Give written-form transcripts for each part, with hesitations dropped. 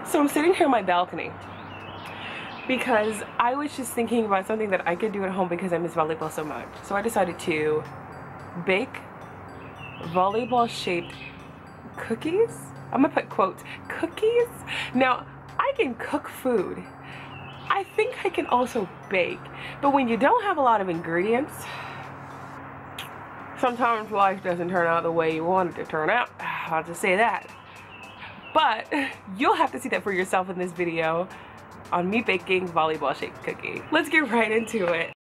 So I'm sitting here on my balcony because I was just thinking about something that I could do at home because I miss volleyball so much. So I decided to bake volleyball shaped cookies. I'm gonna put quotes, cookies. Now, I can cook food. I think I can also bake, but when you don't have a lot of ingredients, sometimes life doesn't turn out the way you want it to turn out. I'll just say that. But you'll have to see that for yourself in this video on me baking volleyball shaped cookie. Let's get right into it.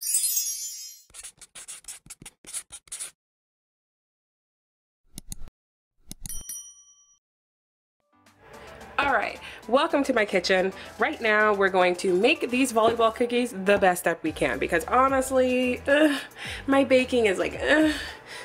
Alright, welcome to my kitchen. Right now we're going to make these volleyball cookies the best that we can because honestly, my baking is like,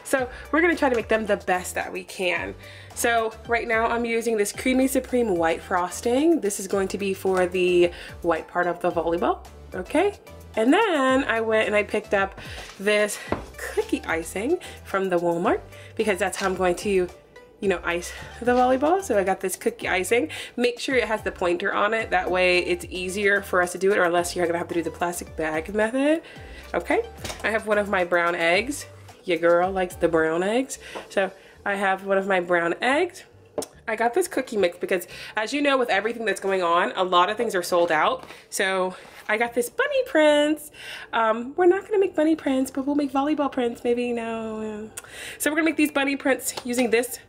so we're gonna try to make them the best that we can. So right now I'm using this Creamy Supreme white frosting. This is going to be for the white part of the volleyball, okay? And then I went and I picked up this cookie icing from the Walmart because that's how I'm going to ice the volleyball. So I got this cookie icing. Make sure it has the pointer on it. That way it's easier for us to do it, or unless you're gonna have to do the plastic bag method. Okay, I have one of my brown eggs. Your girl likes the brown eggs. So I have one of my brown eggs. I got this cookie mix because, as you know, with everything that's going on, a lot of things are sold out. So I got this bunny prints. We're not gonna make bunny prints, but we'll make volleyball prints, maybe, no. So we're gonna make these bunny prints using this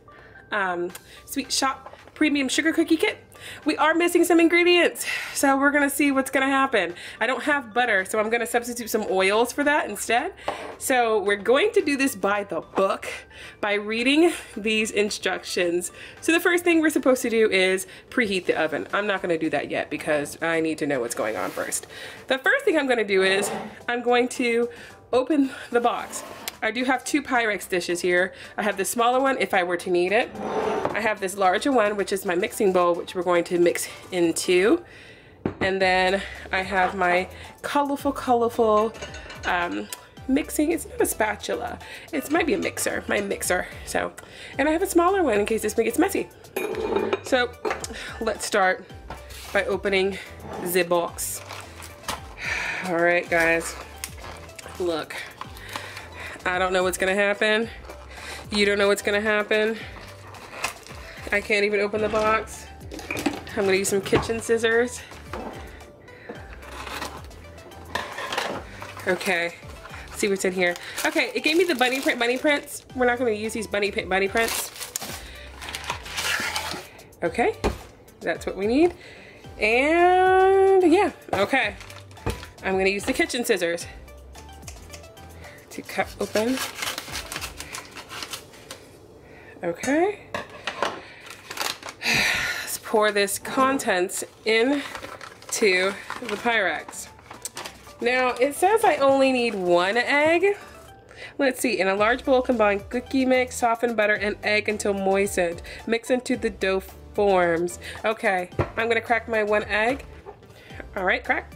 Sweet Shop Premium Sugar Cookie Kit. We are missing some ingredients, so we're gonna see what's gonna happen. I don't have butter, so I'm gonna substitute some oils for that instead. So we're going to do this by the book, by reading these instructions. So the first thing we're supposed to do is preheat the oven. I'm not gonna do that yet because I need to know what's going on first. The first thing I'm gonna do is I'm going to open the box. I do have two Pyrex dishes here. I have the smaller one if I were to need it. I have this larger one, which is my mixing bowl, which we're going to mix into. And then I have my colorful mixing. It's not a spatula. It might be a mixer, my mixer. So, and I have a smaller one in case this one gets messy. So let's start by opening the box. All right, guys, look. I don't know what's gonna happen. You don't know what's gonna happen. I can't even open the box. I'm gonna use some kitchen scissors. Okay, let's see what's in here. Okay, it gave me the bunny prints. We're not gonna use these bunny prints. Okay, that's what we need. And yeah, okay. I'm gonna use the kitchen scissors to cut open. Okay. Let's pour this contents into the Pyrex. Now it says I only need 1 egg. Let's see. In a large bowl, combine cookie mix, soften butter, and egg until moistened. Mix into the dough forms. Okay, I'm gonna crack my 1 egg. All right, crack.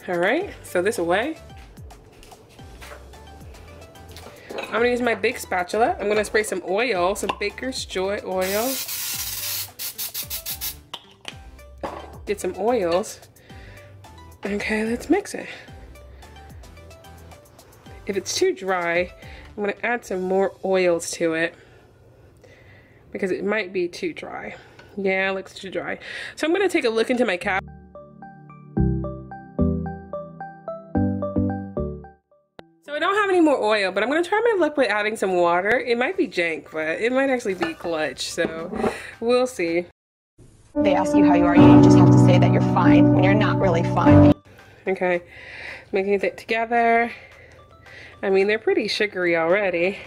All right, so this away. I'm gonna use my big spatula. I'm gonna spray some oil, some Baker's Joy oil. Get some oils. Okay, let's mix it. If it's too dry, I'm gonna add some more oils to it because it might be too dry. Yeah, it looks too dry. So I'm gonna take a look into my cabinet. So I don't have any more oil, but I'm gonna try my luck with adding some water. It might be jank, but it might actually be clutch, so we'll see. They ask you how you are, you just have to say that you're fine when you're not really fine. Okay, mixing it together. I mean, they're pretty sugary already.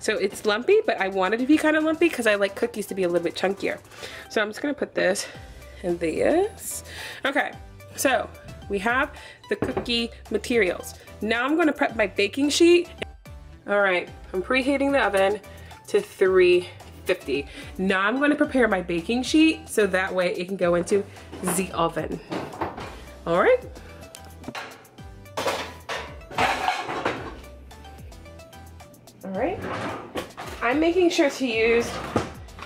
So it's lumpy, but I want it to be kind of lumpy because I like cookies to be a little bit chunkier. So I'm just gonna put this and this. Okay, so we have the cookie materials. Now I'm gonna prep my baking sheet. All right, I'm preheating the oven to 350. Now I'm going to prepare my baking sheet so that way it can go into the oven. All right. All right. I'm making sure to use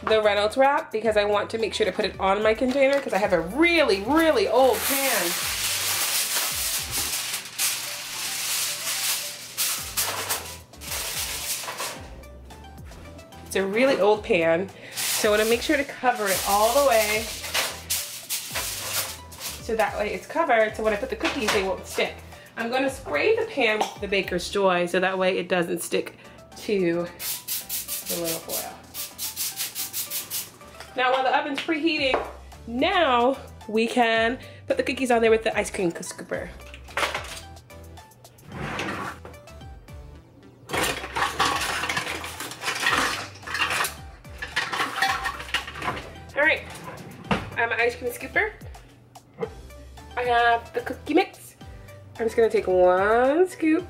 the Reynolds wrap because I want to make sure to put it on my container because I have a really, really old pan. It's a really old pan, so I want to make sure to cover it all the way so that way it's covered so when I put the cookies they won't stick. I'm going to spray the pan with the Baker's Joy so that way it doesn't stick to the little foil. Now while the oven's preheating, now we can put the cookies on there with the ice cream scooper. Alright, I have my ice cream scooper. I have the cookie mix. I'm just gonna take one scoop.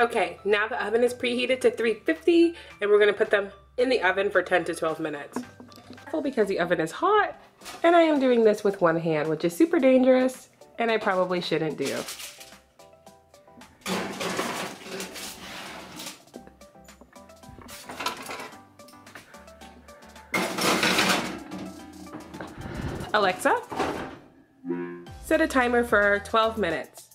Okay, now the oven is preheated to 350 and we're gonna put them in the oven for 10 to 12 minutes. Because the oven is hot and I am doing this with one hand, which is super dangerous and I probably shouldn't do. Alexa, set a timer for 12 minutes.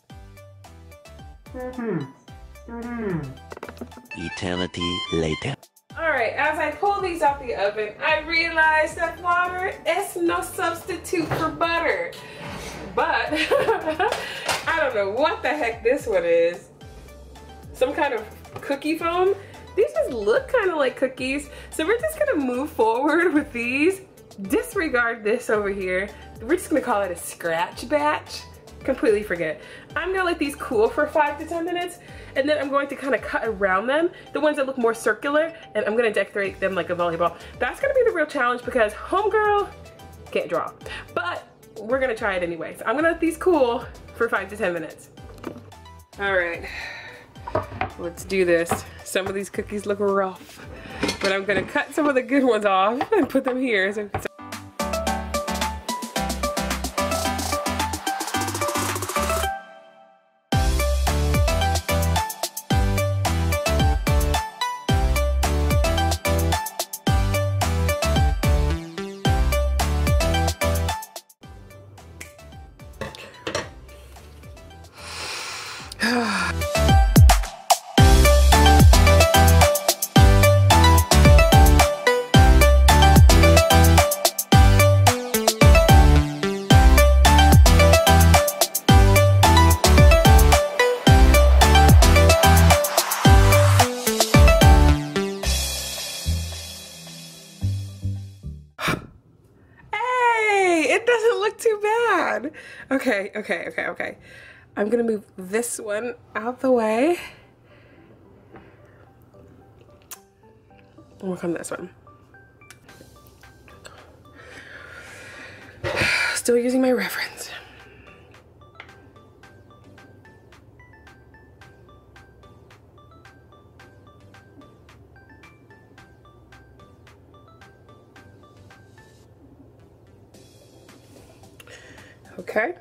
Eternity later. Alright, as I pull these out the oven, I realized that water is no substitute for butter. But, I don't know what the heck this one is. Some kind of cookie foam. These just look kind of like cookies. So we're just gonna move forward with these. Disregard this over here. We're just gonna call it a scratch batch. Completely forget. I'm gonna let these cool for 5 to 10 minutes and then I'm going to kind of cut around them, the ones that look more circular, and I'm gonna decorate them like a volleyball. That's gonna be the real challenge because homegirl can't draw. But we're gonna try it anyway. So I'm gonna let these cool for 5 to 10 minutes. All right, let's do this. Some of these cookies look rough, but I'm gonna cut some of the good ones off and put them here. So it doesn't look too bad. Okay. I'm gonna move this one out the way. And work on this one. Still using my reference. Okay.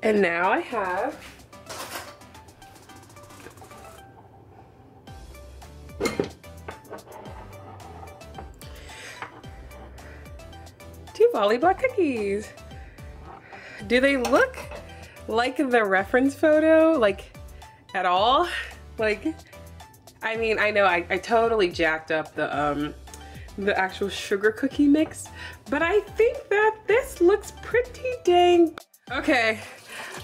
And now I have two Volleyball cookies. Do they look like the reference photo, like at all? Like, I mean, I know I totally jacked up the actual sugar cookie mix, but I think that this looks pretty dang. Okay,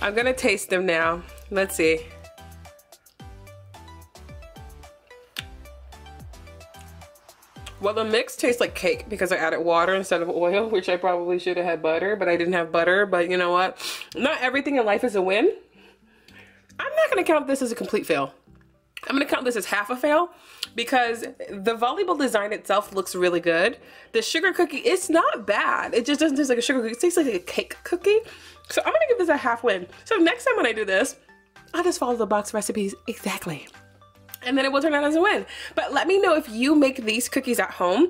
I'm gonna taste them now. Let's see. Well, the mix tastes like cake because I added water instead of oil, which I probably should have had butter, but I didn't have butter. But you know what? Not everything in life is a win. I'm not gonna count this as a complete fail. I'm gonna count this as half a fail because the Volleyball design itself looks really good. The sugar cookie, it's not bad. It just doesn't taste like a sugar cookie. It tastes like a cake cookie. So I'm gonna give this a half win. So next time when I do this, I'll just follow the box recipes exactly. And then it will turn out as a win. But let me know if you make these cookies at home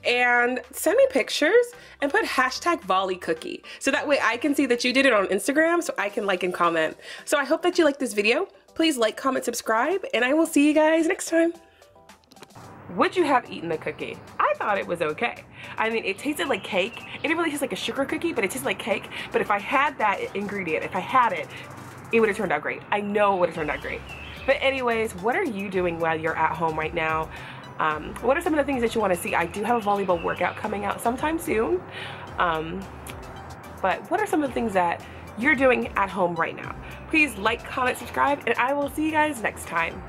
and send me pictures and put hashtag Volley cookie. So that way I can see that you did it on Instagram so I can like and comment. So I hope that you like this video. Please like, comment, subscribe, and I will see you guys next time. Would you have eaten the cookie? I thought it was okay. I mean, it tasted like cake. It didn't really taste like a sugar cookie, but it tasted like cake. But if I had that ingredient, if I had it, it would have turned out great. I know it would have turned out great. But anyways, what are you doing while you're at home right now? What are some of the things that you want to see? I do have a volleyball workout coming out sometime soon. But what are some of the things that you're doing at home right now? Please like, comment, subscribe, and I will see you guys next time.